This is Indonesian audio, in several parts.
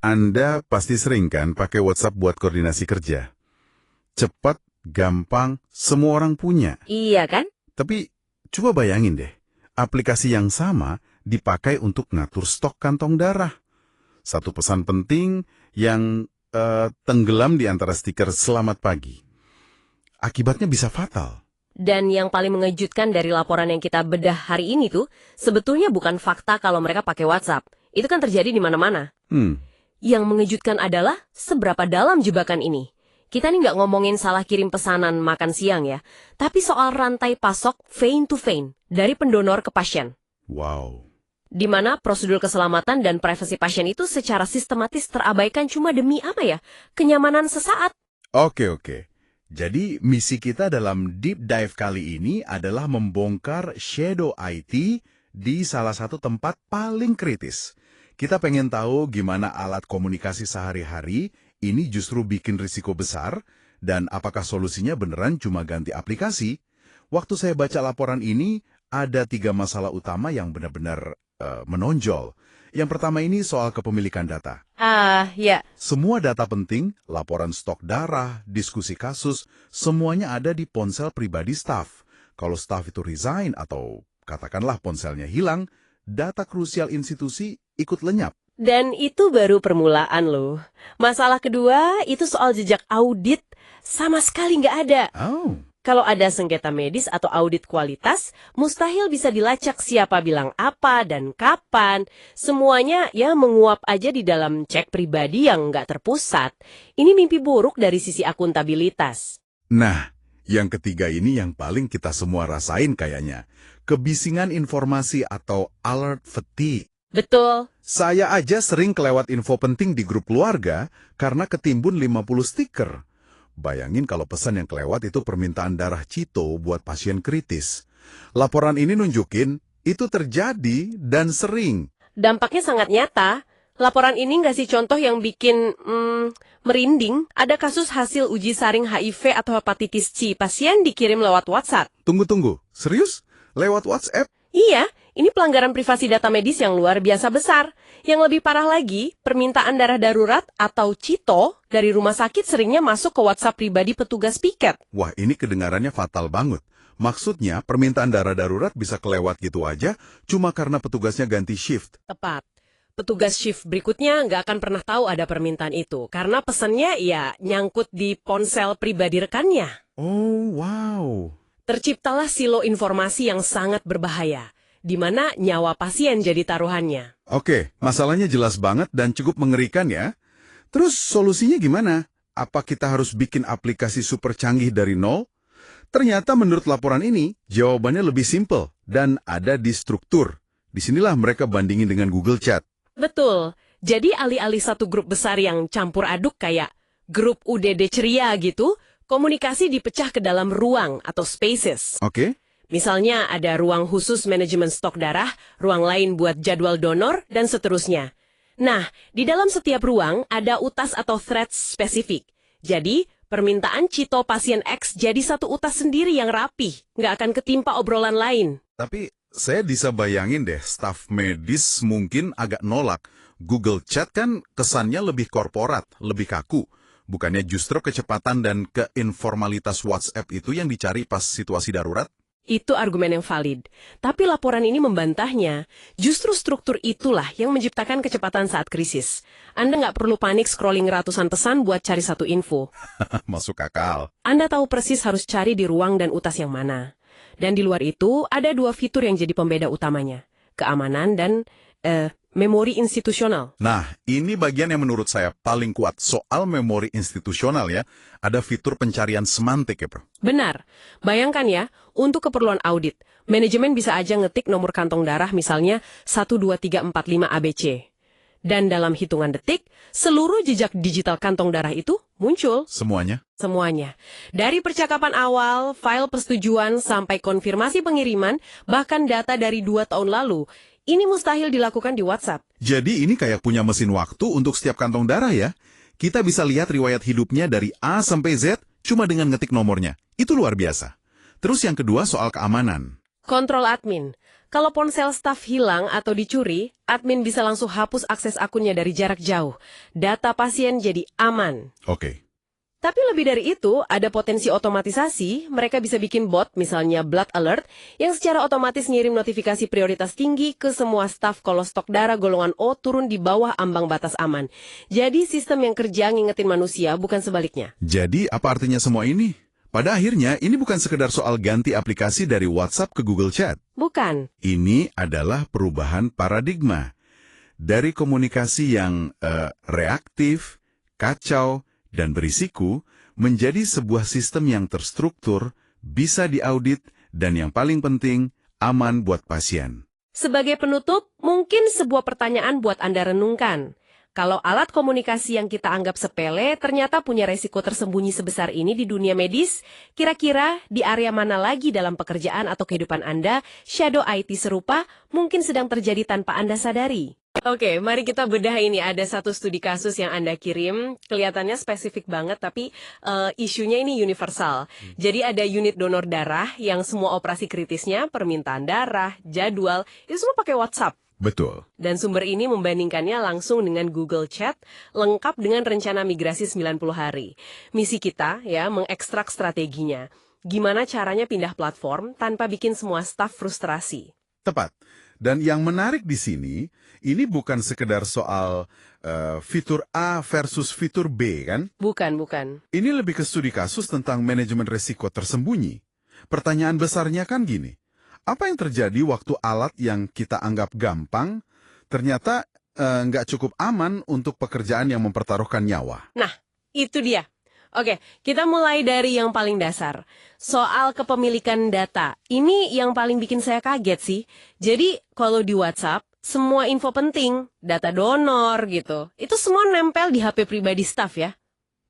Anda pasti sering kan pakai WhatsApp buat koordinasi kerja? Cepat, gampang, semua orang punya. Iya kan? Tapi coba bayangin deh, aplikasi yang sama dipakai untuk ngatur stok kantong darah. Satu pesan penting yang tenggelam di antara stiker "Selamat pagi". Akibatnya bisa fatal. Dan yang paling mengejutkan dari laporan yang kita bedah hari ini tuh, sebetulnya bukan fakta kalau mereka pakai WhatsApp. Itu kan terjadi di mana-mana. Yang mengejutkan adalah seberapa dalam jebakan ini. Kita nih nggak ngomongin salah kirim pesanan makan siang ya, tapi soal rantai pasok vein to vein, dari pendonor ke pasien. Wow. Di mana prosedur keselamatan dan privasi pasien itu secara sistematis terabaikan cuma demi apa ya? Kenyamanan sesaat. Oke. Jadi misi kita dalam Deep Dive kali ini adalah membongkar shadow IT di salah satu tempat paling kritis. Kita pengen tahu gimana alat komunikasi sehari-hari ini justru bikin risiko besar, dan apakah solusinya beneran cuma ganti aplikasi? Waktu saya baca laporan ini, ada 3 masalah utama yang benar-benar menonjol. Yang pertama ini soal kepemilikan data. Ya. Semua data penting, laporan stok darah, diskusi kasus, semuanya ada di ponsel pribadi staf. Kalau staf itu resign atau katakanlah ponselnya hilang, data krusial institusi ikut lenyap. Dan itu baru permulaan loh. Masalah kedua itu soal jejak audit. Sama sekali nggak ada. Kalau ada sengketa medis atau audit kualitas, mustahil bisa dilacak siapa bilang apa dan kapan. Semuanya ya menguap aja di dalam cek pribadi yang nggak terpusat. Ini mimpi buruk dari sisi akuntabilitas. Nah, yang ketiga ini yang paling kita semua rasain kayaknya. Kebisingan informasi atau alert fatigue. Betul. Saya aja sering kelewat info penting di grup keluarga karena ketimbun 50 stiker. Bayangin kalau pesan yang kelewat itu permintaan darah Cito buat pasien kritis. Laporan ini nunjukin itu terjadi dan sering. Dampaknya sangat nyata. Laporan ini nggak sih contoh yang bikin merinding? Ada kasus hasil uji saring HIV atau hepatitis C, pasien dikirim lewat WhatsApp. Tunggu. Serius? Lewat WhatsApp? Iya, ini pelanggaran privasi data medis yang luar biasa besar. Yang lebih parah lagi, permintaan darah darurat atau CITO dari rumah sakit seringnya masuk ke WhatsApp pribadi petugas piket. Wah, ini kedengarannya fatal banget. Maksudnya, permintaan darah darurat bisa kelewat gitu aja cuma karena petugasnya ganti shift. Tepat. Petugas shift berikutnya nggak akan pernah tahu ada permintaan itu, karena pesannya ya nyangkut di ponsel pribadi rekannya. Oh, wow. Terciptalah silo informasi yang sangat berbahaya, di mana nyawa pasien jadi taruhannya. Oke, masalahnya jelas banget dan cukup mengerikan ya. Terus solusinya gimana? Apa kita harus bikin aplikasi super canggih dari nol? Ternyata menurut laporan ini, jawabannya lebih simple dan ada di struktur. Disinilah mereka bandingin dengan Google Chat. Betul. Jadi alih-alih satu grup besar yang campur aduk kayak grup UDD ceria gitu, komunikasi dipecah ke dalam ruang atau spaces. Oke. Misalnya ada ruang khusus manajemen stok darah, ruang lain buat jadwal donor, dan seterusnya. Nah, di dalam setiap ruang ada utas atau threads spesifik. Jadi, permintaan Cito pasien X jadi satu utas sendiri yang rapih, nggak akan ketimpa obrolan lain. Tapi saya bisa bayangin deh, staf medis mungkin agak nolak. Google Chat kan kesannya lebih korporat, lebih kaku. Bukannya justru kecepatan dan keinformalitas WhatsApp itu yang dicari pas situasi darurat? Itu argumen yang valid. Tapi laporan ini membantahnya. Justru struktur itulah yang menciptakan kecepatan saat krisis. Anda nggak perlu panik scrolling ratusan pesan buat cari satu info. Masuk akal. Anda tahu persis harus cari di ruang dan utas yang mana. Dan di luar itu, ada 2 fitur yang jadi pembeda utamanya. Keamanan dan memori institusional. Nah, ini bagian yang menurut saya paling kuat. Soal memori institusional ya, ada fitur pencarian semantik ya, Bro. Benar. Bayangkan ya, untuk keperluan audit, manajemen bisa aja ngetik nomor kantong darah misalnya 12345 ABC. Dan dalam hitungan detik, seluruh jejak digital kantong darah itu muncul. Semuanya? Semuanya. Dari percakapan awal, file persetujuan, sampai konfirmasi pengiriman, bahkan data dari 2 tahun lalu. Ini mustahil dilakukan di WhatsApp. Jadi ini kayak punya mesin waktu untuk setiap kantong darah ya? Kita bisa lihat riwayat hidupnya dari A sampai Z cuma dengan ngetik nomornya. Itu luar biasa. Terus yang kedua soal keamanan. Kontrol admin. Kalau ponsel staf hilang atau dicuri, admin bisa langsung hapus akses akunnya dari jarak jauh. Data pasien jadi aman. Oke. Tapi lebih dari itu, ada potensi otomatisasi. Mereka bisa bikin bot, misalnya Blood Alert, yang secara otomatis ngirim notifikasi prioritas tinggi ke semua staf kalau stok darah golongan O turun di bawah ambang batas aman. Jadi sistem yang kerja ngingetin manusia, bukan sebaliknya. Jadi apa artinya semua ini? Pada akhirnya, ini bukan sekedar soal ganti aplikasi dari WhatsApp ke Google Chat. Bukan. Ini adalah perubahan paradigma. Dari komunikasi yang reaktif, kacau, dan berisiko, menjadi sebuah sistem yang terstruktur, bisa diaudit, dan yang paling penting, aman buat pasien. Sebagai penutup, mungkin sebuah pertanyaan buat Anda renungkan. Kalau alat komunikasi yang kita anggap sepele ternyata punya resiko tersembunyi sebesar ini di dunia medis, kira-kira di area mana lagi dalam pekerjaan atau kehidupan Anda, shadow IT serupa mungkin sedang terjadi tanpa Anda sadari? Oke, mari kita bedah ini. Ada satu studi kasus yang Anda kirim, kelihatannya spesifik banget, tapi isunya ini universal. Jadi ada unit donor darah yang semua operasi kritisnya, permintaan darah, jadwal, itu semua pakai WhatsApp. Betul. Dan sumber ini membandingkannya langsung dengan Google Chat, lengkap dengan rencana migrasi 90 hari. Misi kita, ya, mengekstrak strateginya. Gimana caranya pindah platform tanpa bikin semua staf frustrasi. Tepat. Dan yang menarik di sini, ini bukan sekedar soal fitur A versus fitur B, kan? Bukan. Ini lebih ke studi kasus tentang manajemen risiko tersembunyi. Pertanyaan besarnya kan gini, apa yang terjadi waktu alat yang kita anggap gampang, ternyata nggak cukup aman untuk pekerjaan yang mempertaruhkan nyawa? Nah, itu dia. Oke, kita mulai dari yang paling dasar. Soal kepemilikan data. Ini yang paling bikin saya kaget sih. Jadi, kalau di WhatsApp, semua info penting, data donor gitu, itu semua nempel di HP pribadi staf ya.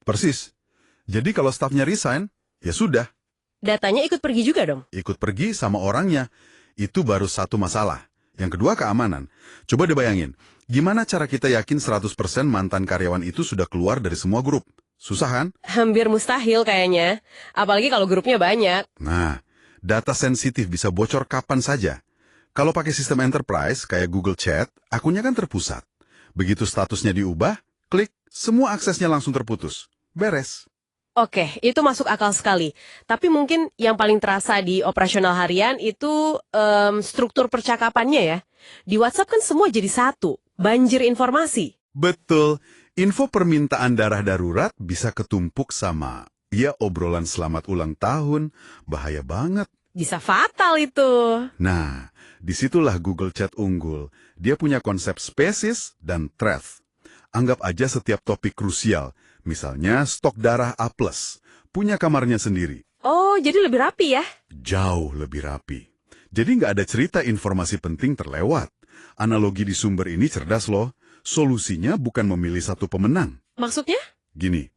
Persis. Jadi kalau stafnya resign, ya sudah. Datanya ikut pergi juga dong? Ikut pergi sama orangnya. Itu baru satu masalah. Yang kedua, keamanan. Coba dibayangin, gimana cara kita yakin 100% mantan karyawan itu sudah keluar dari semua grup? Susah kan? Hampir mustahil kayaknya. Apalagi kalau grupnya banyak. Nah, data sensitif bisa bocor kapan saja. Kalau pakai sistem enterprise kayak Google Chat, akunnya kan terpusat. Begitu statusnya diubah, klik, semua aksesnya langsung terputus. Beres. Oke, itu masuk akal sekali. Tapi mungkin yang paling terasa di operasional harian itu struktur percakapannya ya. Di WhatsApp kan semua jadi satu. Banjir informasi. Betul. Info permintaan darah darurat bisa ketumpuk sama, ya obrolan selamat ulang tahun, bahaya banget. Bisa fatal itu. Nah, disitulah Google Chat unggul. Dia punya konsep species dan thread. Anggap aja setiap topik krusial, misalnya stok darah A+, punya kamarnya sendiri. Oh, jadi lebih rapi ya? Jauh lebih rapi. Jadi nggak ada cerita informasi penting terlewat. Analogi di sumber ini cerdas loh. Solusinya bukan memilih satu pemenang. Maksudnya? Gini,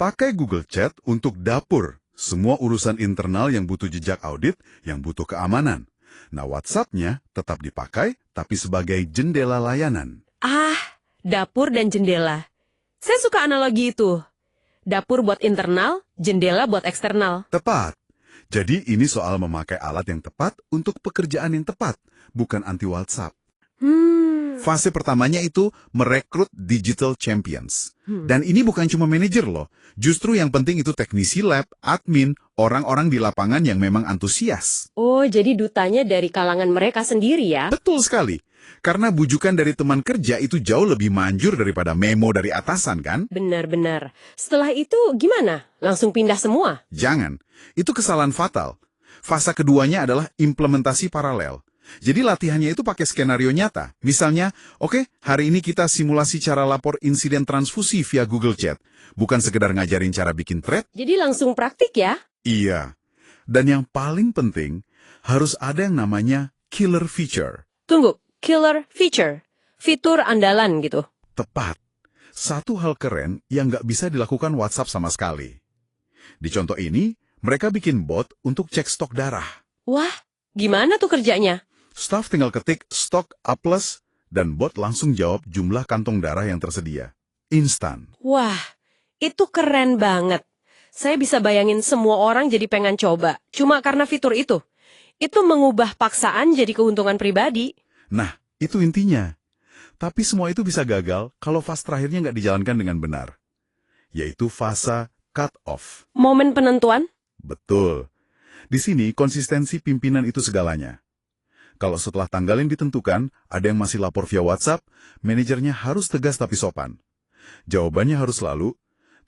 pakai Google Chat untuk dapur semua urusan internal yang butuh jejak audit, yang butuh keamanan. Nah, WhatsApp-nya tetap dipakai, tapi sebagai jendela layanan. Ah, dapur dan jendela. Saya suka analogi itu. Dapur buat internal, jendela buat eksternal. Tepat. Jadi ini soal memakai alat yang tepat untuk pekerjaan yang tepat, bukan anti WhatsApp. Fase pertamanya itu merekrut digital champions. Dan ini bukan cuma manajer loh. Justru yang penting itu teknisi lab, admin, orang-orang di lapangan yang memang antusias. Oh, jadi dutanya dari kalangan mereka sendiri ya? Betul sekali. Karena bujukan dari teman kerja itu jauh lebih manjur daripada memo dari atasan kan? Benar-benar. Setelah itu gimana? Langsung pindah semua? Jangan. Itu kesalahan fatal. Fase keduanya adalah implementasi paralel. Jadi latihannya itu pakai skenario nyata. Misalnya, oke, hari ini kita simulasi cara lapor insiden transfusi via Google Chat. Bukan sekedar ngajarin cara bikin thread. Jadi langsung praktik ya? Iya. Dan yang paling penting, harus ada yang namanya killer feature. Tunggu, killer feature? Fitur andalan gitu? Tepat. Satu hal keren yang nggak bisa dilakukan WhatsApp sama sekali. Di contoh ini, mereka bikin bot untuk cek stok darah. Wah, gimana tuh kerjanya? Staff tinggal ketik stok A+, dan bot langsung jawab jumlah kantong darah yang tersedia. Instan. Wah, itu keren banget. Saya bisa bayangin semua orang jadi pengen coba, cuma karena fitur itu. Itu mengubah paksaan jadi keuntungan pribadi. Nah, itu intinya. Tapi semua itu bisa gagal kalau fase terakhirnya nggak dijalankan dengan benar. Yaitu fase cut-off. Momen penentuan? Betul. Di sini, konsistensi pimpinan itu segalanya. Kalau setelah tanggal yang ditentukan, ada yang masih lapor via WhatsApp, manajernya harus tegas tapi sopan. Jawabannya harus selalu,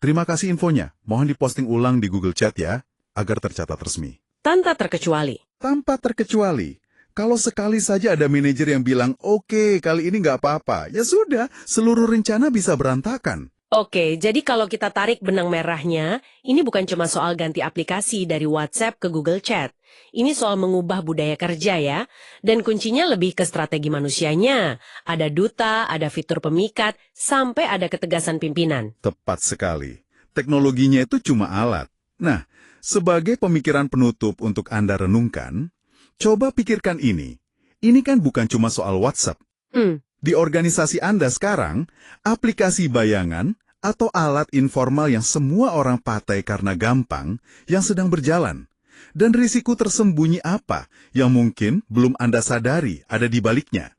"Terima kasih infonya, mohon diposting ulang di Google Chat ya, agar tercatat resmi." Tanpa terkecuali. Tanpa terkecuali. Kalau sekali saja ada manajer yang bilang, "Oke, kali ini nggak apa-apa," ya sudah, seluruh rencana bisa berantakan. Oke, jadi kalau kita tarik benang merahnya, ini bukan cuma soal ganti aplikasi dari WhatsApp ke Google Chat. Ini soal mengubah budaya kerja ya. Dan kuncinya lebih ke strategi manusianya. Ada duta, ada fitur pemikat, sampai ada ketegasan pimpinan. Tepat sekali. Teknologinya itu cuma alat. Nah, sebagai pemikiran penutup untuk Anda renungkan, coba pikirkan ini. Ini kan bukan cuma soal WhatsApp. Di organisasi Anda sekarang, aplikasi bayangan atau alat informal yang semua orang pakai karena gampang yang sedang berjalan. Dan risiko tersembunyi apa yang mungkin belum Anda sadari ada di baliknya.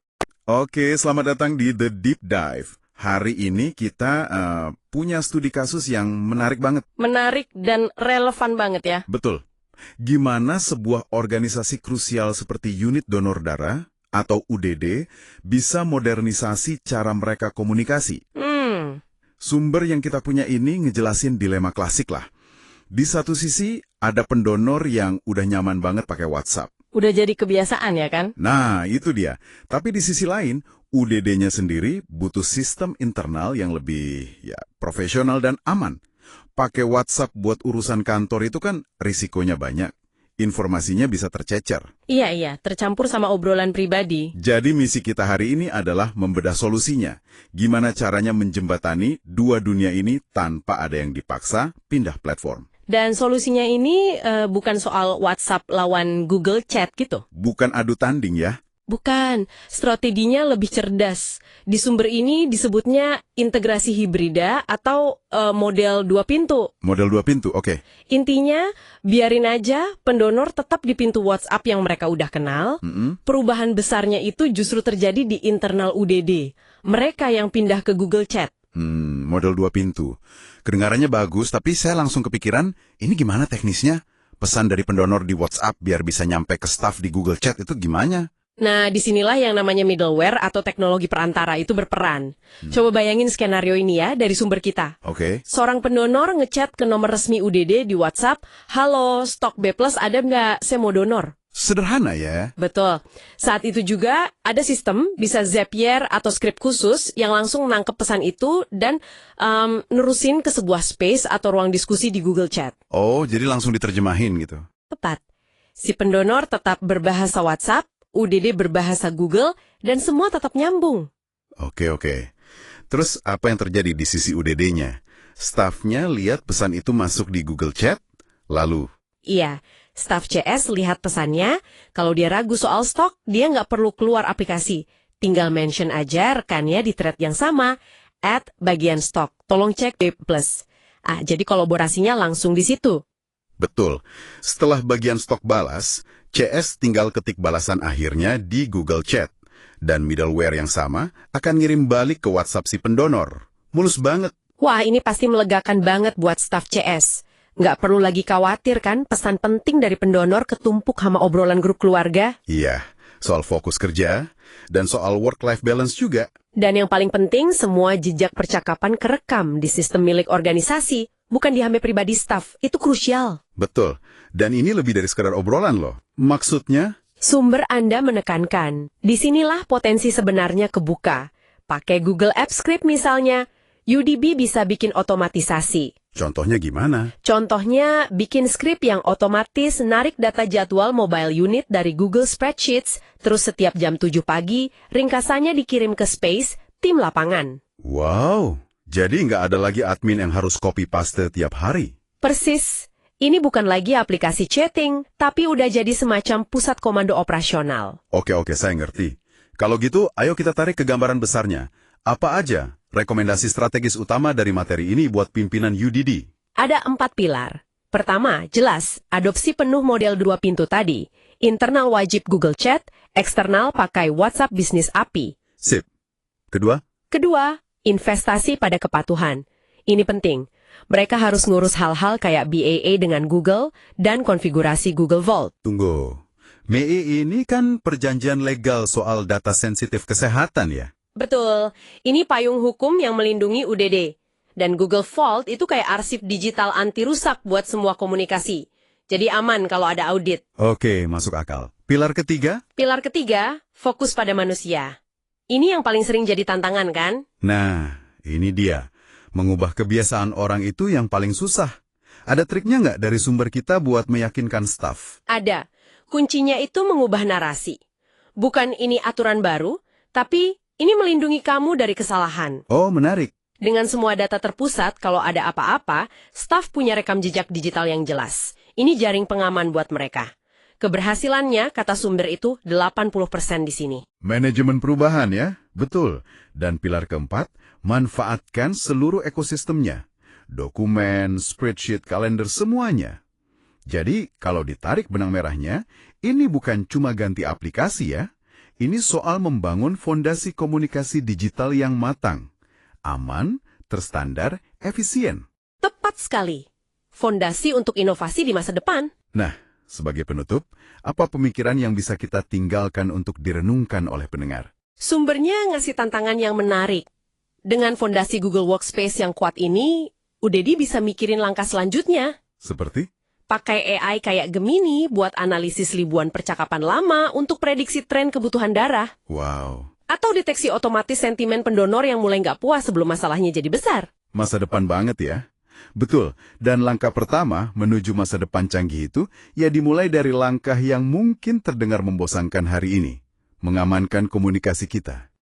Oke, selamat datang di The Deep Dive. Hari ini kita punya studi kasus yang menarik banget. Menarik dan relevan banget ya. Betul. Gimana sebuah organisasi krusial seperti unit donor darah atau UDD bisa modernisasi cara mereka komunikasi. Sumber yang kita punya ini ngejelasin dilema klasik lah. Di satu sisi, ada pendonor yang udah nyaman banget pakai WhatsApp. Udah jadi kebiasaan ya kan? Nah, itu dia. Tapi di sisi lain, UDD-nya sendiri butuh sistem internal yang lebih profesional dan aman. Pakai WhatsApp buat urusan kantor itu kan risikonya banyak. Informasinya bisa tercecer. Iya, tercampur sama obrolan pribadi. Jadi misi kita hari ini adalah membedah solusinya. Gimana caranya menjembatani dua dunia ini tanpa ada yang dipaksa pindah platform. Dan solusinya ini bukan soal WhatsApp lawan Google Chat gitu? Bukan adu tanding ya. Bukan, strateginya lebih cerdas. Di sumber ini disebutnya integrasi hibrida atau model dua pintu. Model dua pintu, oke. Intinya, biarin aja pendonor tetap di pintu WhatsApp yang mereka udah kenal. Perubahan besarnya itu justru terjadi di internal UDD. Mereka yang pindah ke Google Chat. Model dua pintu. Kedengarannya bagus, tapi saya langsung kepikiran, ini gimana teknisnya? Pesan dari pendonor di WhatsApp biar bisa nyampe ke staff di Google Chat itu gimana? Nah, disinilah yang namanya middleware atau teknologi perantara itu berperan. Coba bayangin skenario ini ya dari sumber kita. Oke. Seorang pendonor ngechat ke nomor resmi UDD di WhatsApp, "Halo, stok B+ ada nggak? Saya mau donor." Sederhana ya. Betul. Saat itu juga ada sistem, bisa Zapier atau skrip khusus yang langsung nangkep pesan itu dan nerusin ke sebuah space atau ruang diskusi di Google Chat. Oh, jadi langsung diterjemahin gitu. Tepat. Si pendonor tetap berbahasa WhatsApp, UDD berbahasa Google, dan semua tetap nyambung. Oke. Terus apa yang terjadi di sisi UDD-nya? Stafnya lihat pesan itu masuk di Google Chat, lalu? Iya, staf CS lihat pesannya, kalau dia ragu soal stok, dia nggak perlu keluar aplikasi. Tinggal mention aja rekannya di thread yang sama, @bagian stok, tolong cek B+. Jadi kolaborasinya langsung di situ. Betul. Setelah bagian stok balas, CS tinggal ketik balasan akhirnya di Google Chat. Dan middleware yang sama akan ngirim balik ke WhatsApp si pendonor. Mulus banget. Wah, ini pasti melegakan banget buat staf CS. Nggak perlu lagi khawatir kan pesan penting dari pendonor ketumpuk sama obrolan grup keluarga? Iya, soal fokus kerja dan soal work-life balance juga. Dan yang paling penting, semua jejak percakapan kerekam di sistem milik organisasi, bukan di HP pribadi staf. Itu krusial. Betul. Dan ini lebih dari sekedar obrolan loh. Maksudnya? Sumber Anda menekankan, disinilah potensi sebenarnya kebuka. Pakai Google Apps Script misalnya, UDB bisa bikin otomatisasi. Contohnya gimana? Contohnya, bikin skrip yang otomatis narik data jadwal mobile unit dari Google Spreadsheets, terus setiap jam 7 pagi, ringkasannya dikirim ke Space, tim lapangan. Wow, jadi nggak ada lagi admin yang harus copy-paste tiap hari? Persis. Ini bukan lagi aplikasi chatting, tapi udah jadi semacam pusat komando operasional. Oke, saya ngerti. Kalau gitu, ayo kita tarik ke gambaran besarnya. Apa aja rekomendasi strategis utama dari materi ini buat pimpinan UDD? Ada 4 pilar. Pertama, jelas, adopsi penuh model 2 pintu tadi. Internal wajib Google Chat, eksternal pakai WhatsApp Business API. Sip. Kedua? Kedua, investasi pada kepatuhan. Ini penting. Mereka harus ngurus hal-hal kayak BAA dengan Google dan konfigurasi Google Vault. Tunggu. MEI ini kan perjanjian legal soal data sensitif kesehatan ya? Betul. Ini payung hukum yang melindungi UDD. Dan Google Vault itu kayak arsip digital anti rusak buat semua komunikasi. Jadi aman kalau ada audit. Oke, masuk akal. Pilar ketiga? Pilar ketiga, fokus pada manusia. Ini yang paling sering jadi tantangan kan? Nah, ini dia. Mengubah kebiasaan orang itu yang paling susah. Ada triknya nggak dari sumber kita buat meyakinkan staf? Ada. Kuncinya itu mengubah narasi. Bukan ini aturan baru, tapi ini melindungi kamu dari kesalahan. Oh, menarik. Dengan semua data terpusat, kalau ada apa-apa, staf punya rekam jejak digital yang jelas. Ini jaring pengaman buat mereka. Keberhasilannya, kata sumber itu, 80% di sini. Manajemen perubahan ya, betul. Dan pilar keempat, manfaatkan seluruh ekosistemnya. Dokumen, spreadsheet, kalender, semuanya. Jadi, kalau ditarik benang merahnya, ini bukan cuma ganti aplikasi ya. Ini soal membangun fondasi komunikasi digital yang matang. Aman, terstandar, efisien. Tepat sekali. Fondasi untuk inovasi di masa depan. Nah, sebagai penutup, apa pemikiran yang bisa kita tinggalkan untuk direnungkan oleh pendengar? Sumbernya ngasih tantangan yang menarik. Dengan fondasi Google Workspace yang kuat ini, UDD bisa mikirin langkah selanjutnya. Seperti? Pakai AI kayak Gemini buat analisis ribuan percakapan lama untuk prediksi tren kebutuhan darah. Wow. Atau deteksi otomatis sentimen pendonor yang mulai nggak puas sebelum masalahnya jadi besar. Masa depan banget ya. Betul, dan langkah pertama menuju masa depan canggih itu ya dimulai dari langkah yang mungkin terdengar membosankan hari ini. Mengamankan komunikasi kita.